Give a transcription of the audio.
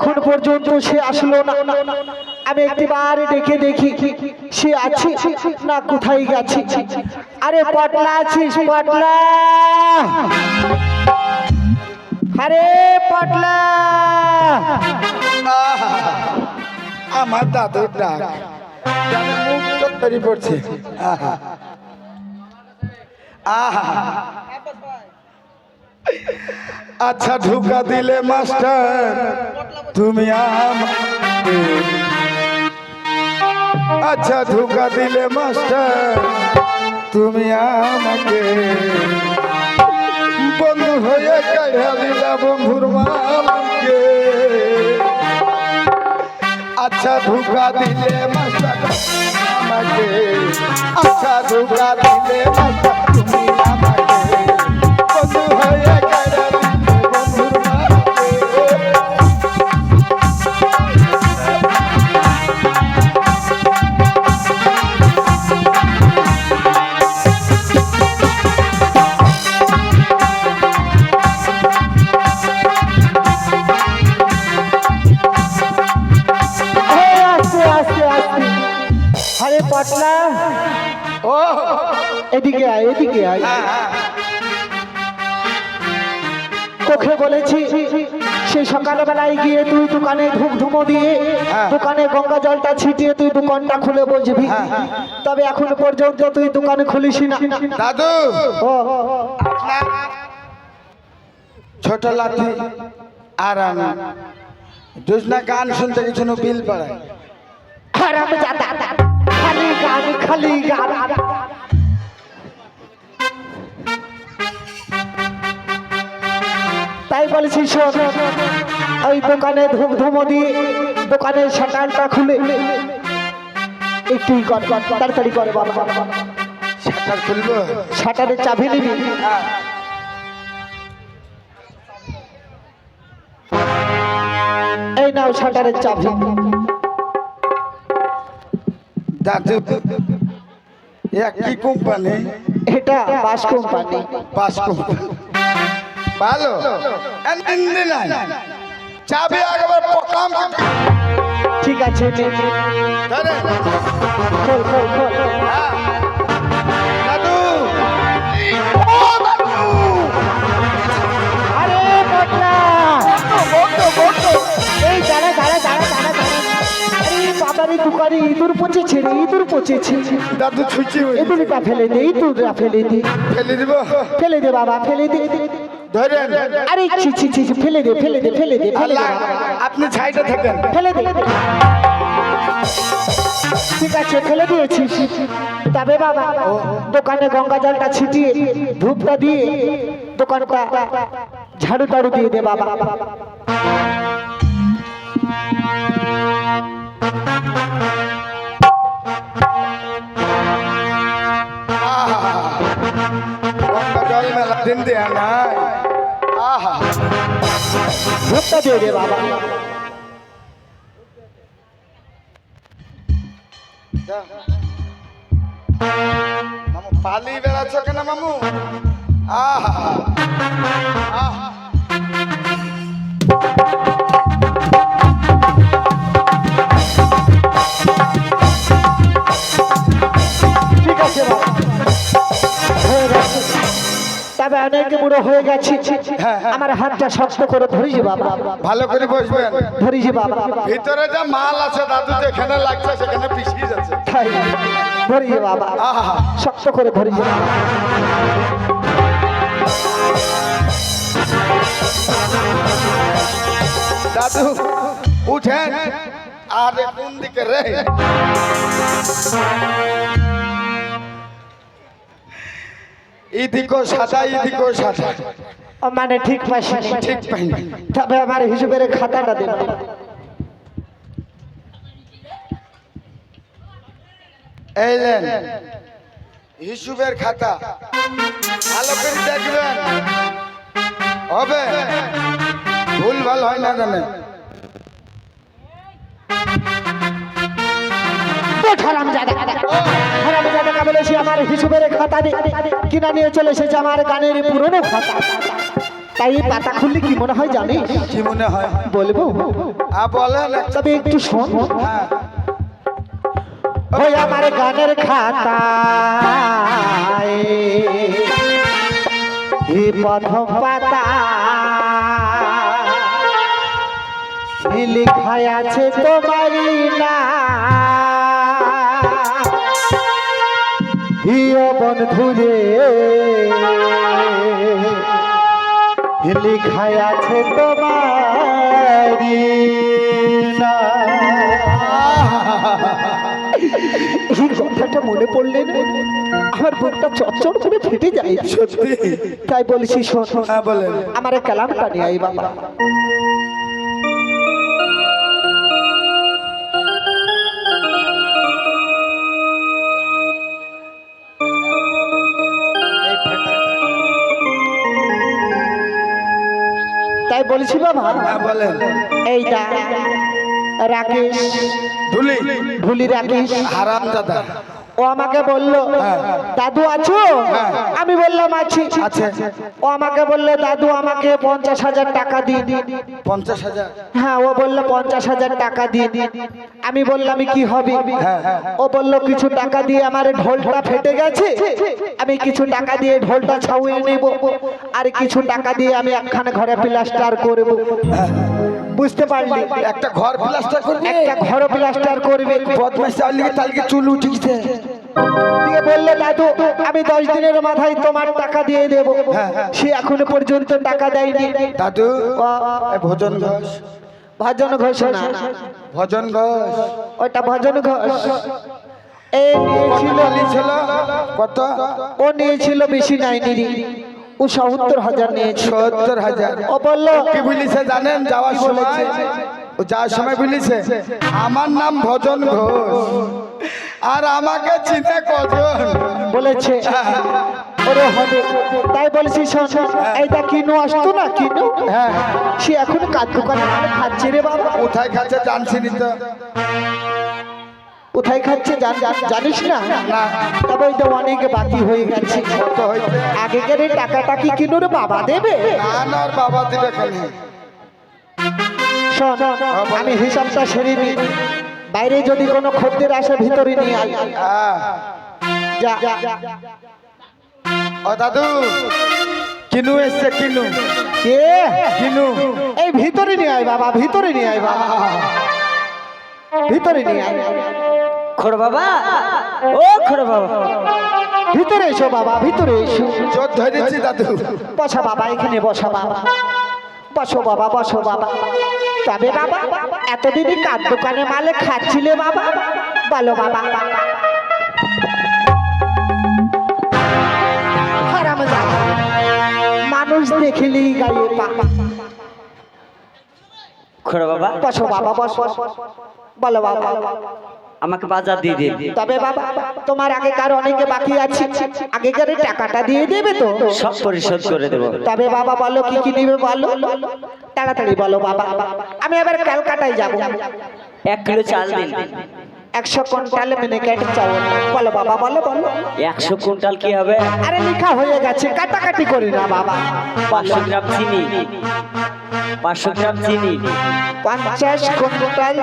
এখন পর্যন্ত সে আসলো না। আমি একটিবার ডেকে দেখি সে আছে না কোথায় গেছে। আরে পটলা আছিস পটলা? আরে পটলা! আমার দাদুর ডাক জানে মুখ তো তৈরি পড়ছে। আচ্ছা ঢুকা দিলে মাস্টার তুমি আমাকে, আচ্ছা ঢুকা দিলে মাস্টার তুমি আমাকে, বন্ধু হয়ে কাঢ়া দিলা বন্ধুর মালকে। আচ্ছা ঢুকা দিলে মাস্টার আমাকে, আচ্ছা ঢুকা দিলে মাস্টার তুমি আমাকে, বন্ধু হয়ে কাঢ়া দিলে বন্ধুর মালকে। আরে পটলা ও এদিকে আয়, এদিকে আয়। তোকে বলেছি সে সকালবেলায় গিয়ে তুই দোকানে ধূপ ধুমো দিয়ে দোকানে গঙ্গা জলটা ছিটিয়ে তুই দোকানটা খুলে বসবি, তবে এখন পর্যন্ত তুই দোকানে খুলিস না। দাদু ও ছোট লাঠি আর আমি দুজনা গান শুনতে কিছু বিল পড়ায়। হারামজাদা, খালি গান খালি গান। তাই বলেছি শোন, ওই দোকানে ধূপ ধুমো দিয়ে দোকানের শাটারটা খুলে একটু তাড়াতাড়ি করে বাবা। শাটার খুলবো? শাটারের চাবি নিবি? এই নাও শাটারের চাবি। দাদু কি কোম্পানি? এটা বাস কোম্পানি। বাস কোম্পানি ভালো। চাবি একবার পকাম। ঠিক আছে, খোল খোল খোল। দাদু আরে পটলা, এই দাঁড়া দাঁড়া দাঁড়া দাঁড়া দাঁড়া। আরে বাবারে দোকানে ইঁদুর পচেছে রে, ইঁদুর পচেছে। দাদু ছুচি ইঁদুরটা ফেলে দে, ইঁদুরটা ফেলে দে। ফেলে দিব? ফেলে দে বাবা, ফেলে দে। ধরেন। আরে ছি ছি ছি, ফেলে দে ফেলে দে ফেলে দে ফেলে দে আল্লাহ, আপনি ছাইটা থাকেন। ফেলে দে। ঠিক আছে, ফেলে দিয়েছি। তবে বাবা দোকানে গঙ্গা জলটা ছিটিয়ে ধূপটা দিয়ে দোকানটা ঝাড়ু টাড়ু দিয়ে দে বাবা। জল মেলা দিন দেয়া নাই। আহা ধূপটা দিয়ে দে বাবা। মামু পালি বেড়াচ্ছ কেন মামু? আহা আহা ঠিক আছে বাবা, হয়ে গেছে। তবে অনেক বুড়ো হয়ে গেছি, আমার হাতটা শক্ত করে ধরিস বাবা। ভালো করে বসবেন। ধরিস বাবা। ভিতরে যা মাল আছে দাদু যেখানে লাগছে সেখানে পিছিয়ে যাচ্ছে। তাই ধরিস বাবা, আহা শক্ত করে ধরিস বাবা। দাদু উঠেন। আর কোন দিকে রে? এদিকও সাদা এদিকও সাদা। ও মানে ঠিক পাইছি, ঠিক পাইনি। তবে আমার হিসেবের খাতাটা দেব। এই নেন হিসুবের খাতা, ভালো করে দেখবেন হবে, ভুল ভাল হয় না জানে। হারামজাদা বলেছি আমার হিসেবের খাতা কিনা নিয়ে চলে এসেছে আমার গানের পুরনো খাতা। তাই এই পাতা খুললে কি মনে হয় জানিস? কি মনে হয়? বলবো? বলেন। তবে একটু শোন। হ্যাঁ। ওই আমার গানের খাতায় এই প্রথম পাতা লেখা আছে তোমারই নাম হিয় বন্ধুরে লেখা আছে তোমারই নাম। এই কথাটা মনে পড়লে না আমার বুকটা চটচট করে ফেটে যায়। সত্যি? তাই বলেছি শোন। হ্যাঁ বলেন। আমার এই কালামটা নিয়ে আই বাবা। তাই বলেছি বাবা। হ্যাঁ বলেন। এই দা রাকেশ ধুলি ভুলি রাকেশ হারাম দাদা। ও আমাকে বললো দাদু আছো? আমি বললাম আছি। আচ্ছা। ও আমাকে বললো দাদু আমাকে 50,000 টাকা দিন। 50,000? হ্যাঁ, ও বললো 50,000 টাকা দিন। আমি বললাম কি হবে? ও বললো কিছু টাকা দিয়ে আমার ঢোলটা ফেটে গেছে, আমি কিছু টাকা দিয়ে ঢোলটা ছাউয়ে নেব, আর কিছু টাকা দিয়ে আমি একখানে ঘরে প্লাস্টার করব। বুঝতে পারলি? একটা ঘর প্লাস্টার করবে? একটা ঘর প্লাস্টার করবে। বদমাইশ চালিয়ে তালকে চুল উঠিছে। দিয়ে বললো দাদু আমি 10 দিনের মাথায় তোমার টাকা দিয়ে দেব। সে এখনো পর্যন্ত টাকা দেয়নি। দাদু ভজন ঘোষ। ভজন ঘোষ না, ভজন ঘোষ। ওটা ভজন ঘোষ। এই নিয়েছিল ছিল কত? ও নিয়েছিল বেশি নাইনি, ও 70,000 নিয়েছিল। 70,000? ও বললো কি বলিছে জানেন যাওয়ার সময়? ও যাওয়ার সময় বলিছে আমার নাম ভজন ঘোষ আর আমাকে চিনে কজন বলেছে ওরে হবে। তাই বলেছি শোন, এইটা কিনু আসতো না কিনু, সে এখন কাজ দোকানে খাচ্ছে রে বাবা। কোথায় খাচ্ছে জানছি নি তো। কোথায় খাচ্ছে জানিস না? তবে ওইটা অনেক বাকি হয়ে গেছে। কত হয়েছে? আগেকার এই টাকাটা কি কিনু রে বাবা দেবে? না না, ওর বাবা দিবে কেন? শোন আমি হিসাবটা সেরে নিই, বাইরে যদি কোনো খদ্দের আসে ভিতরে নিয়ে আয়। যা ও দাদু কিনু এসছে। কিনু কে? কিনু এই ভিতরে নিয়ে আয় বাবা, ভিতরে নিয়ে আয় বাবা, ভিতরে নিয়ে আয়। খড় বাবা, ও খড় বাবা, ভিতরে এসো বাবা, ভিতরে এসো। জোর ধরেছি দাদু। বসা বাবা, এখানে বসা বাবা, বসো বাবা, বসো বাবা। তবে বাবা এতদিনই কার দোকানে মালে খাচ্ছিলে বাবা? বলো বাবা। হারামজাদা, মানুষ দেখলেই গায়ে পা। খড় বাবা, বসো বাবা, বসো। বলো বাবা। আমাকে বাজার দিয়ে দিন। তবে বাবা তোমার আগেকার অনেকে বাকি আছে, আগেকার টাকাটা দিয়ে দেবে তো? সব পরিশোধ করে দেবো। তবে বাবা বলো কি কি নেবে বলো, তাড়াতাড়ি বলো বাবা। আমি এবার ক্যালকাটায় যাব। 1 কিলো চাল দিন। 100 কুইন্টাল মিনিকেট চাউল। বলো বাবা, বলো বলো। 100 কুইন্টাল কি হবে? আরে লেখা হয়ে গেছে, কাটাকাটি করি না বাবা। 500 গ্রাম চিনি। 500 গ্রাম চিনি। 50 কুইন্টাল